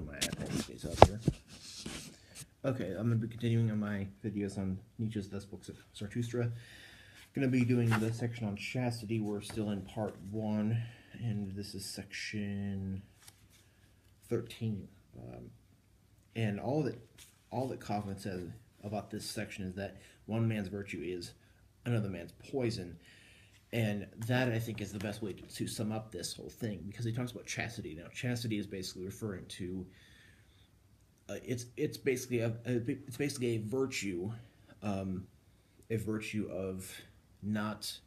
get my iPad space up here. Okay, I'm going to be continuing on my videos on Nietzsche's Thus books of Zarathustra. Going to be doing the section on chastity. We're still in part 1, and this is section 13. And all that Kaufman says about this section is that one man's virtue is another man's poison. And that, I think, is the best way to sum up this whole thing, because he talks about chastity. Now, chastity is basically referring to it's basically a virtue, of not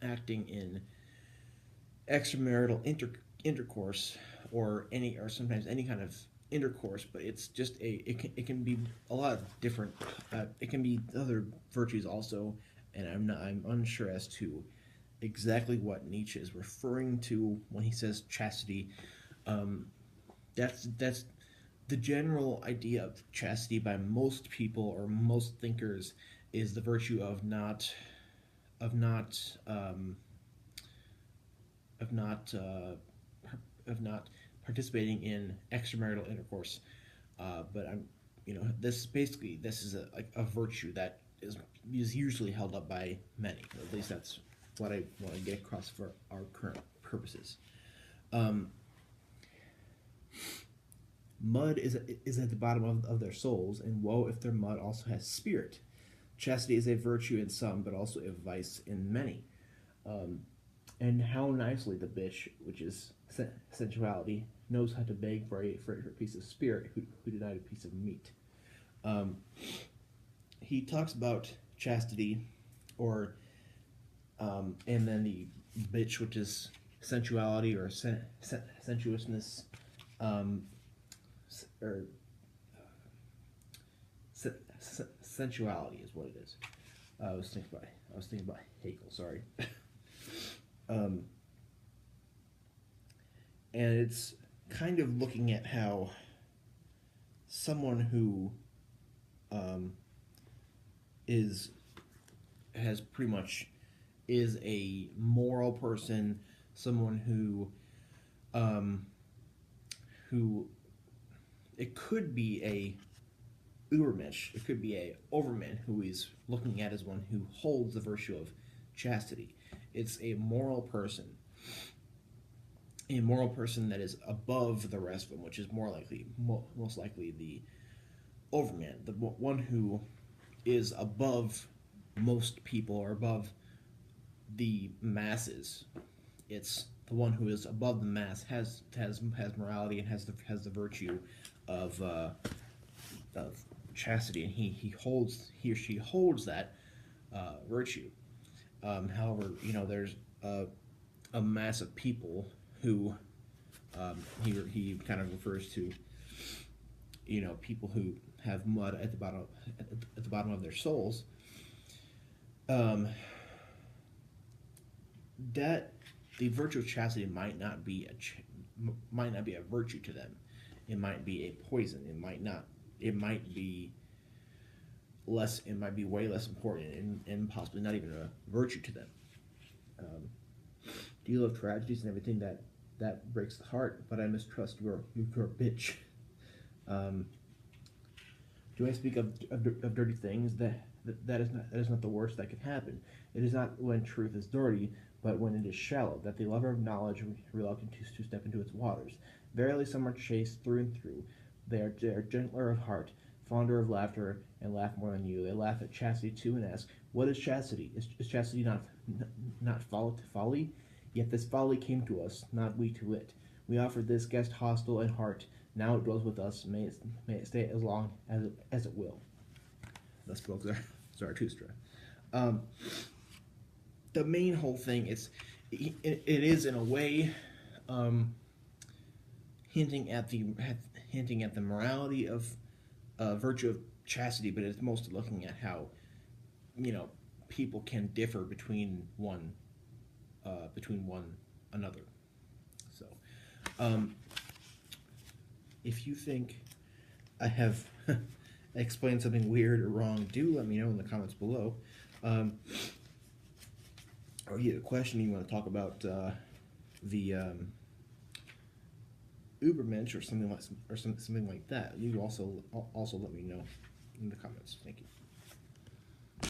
acting in extramarital intercourse or sometimes any kind of intercourse, but it's just it can be a lot of different. It can be other virtues also, and I'm unsure as to exactly what Nietzsche is referring to when he says chastity. That's the general idea of chastity by most people or most thinkers is the virtue of not participating in extramarital intercourse. But this is a virtue that is usually held up by many. At least that's what I want to get across for our current purposes. Mud is at the bottom of their souls, and woe if their mud also has spirit. Chastity is a virtue in some, but also a vice in many. And how nicely the bitch, which is sensuality, knows how to beg for a piece of spirit who denied a piece of meat. He talks about chastity, and then the bitch, which is sensuality or sensuousness, or sensuality is what it is. I was thinking about Hegel. Sorry. And it's kind of looking at how someone who is a moral person, someone who it could be a Übermensch, it could be a Overman who he's looking at as one who holds the virtue of chastity. It's a moral person that is above the rest of them, which is most likely the Overman, the one who is above most people or above the masses. It's the one who is above the mass, has morality, and has the virtue of chastity, and he or she holds that virtue. However, there's a mass of people who he kind of refers to, people who have mud at the bottom of their souls. That the virtue of chastity might not be a virtue to them. It might be a poison. It might be way less important and possibly not even a virtue to them. Deal of tragedies and everything that breaks the heart, but I mistrust your bitch. Do I speak of dirty things? That is not the worst that can happen. It is not when truth is dirty, but when it is shallow, that the lover of knowledge is reluctant to step into its waters. Verily, some are chaste through and through. They are gentler of heart, fonder of laughter, and laugh more than you. They laugh at chastity too and ask, "What is chastity? Is chastity not folly? Yet this folly came to us, not we to it. We offered this guest hostile in heart. Now it dwells with us. May it stay as long as it will." Thus spoke Zarathustra. The main whole thing it is in a way hinting at the morality of virtue of chastity, but it's mostly looking at how people can differ between one another. So, if you think I have explained something weird or wrong, do let me know in the comments below. Or you have a question you want to talk about the Ubermensch or something like that. You also let me know in the comments. Thank you.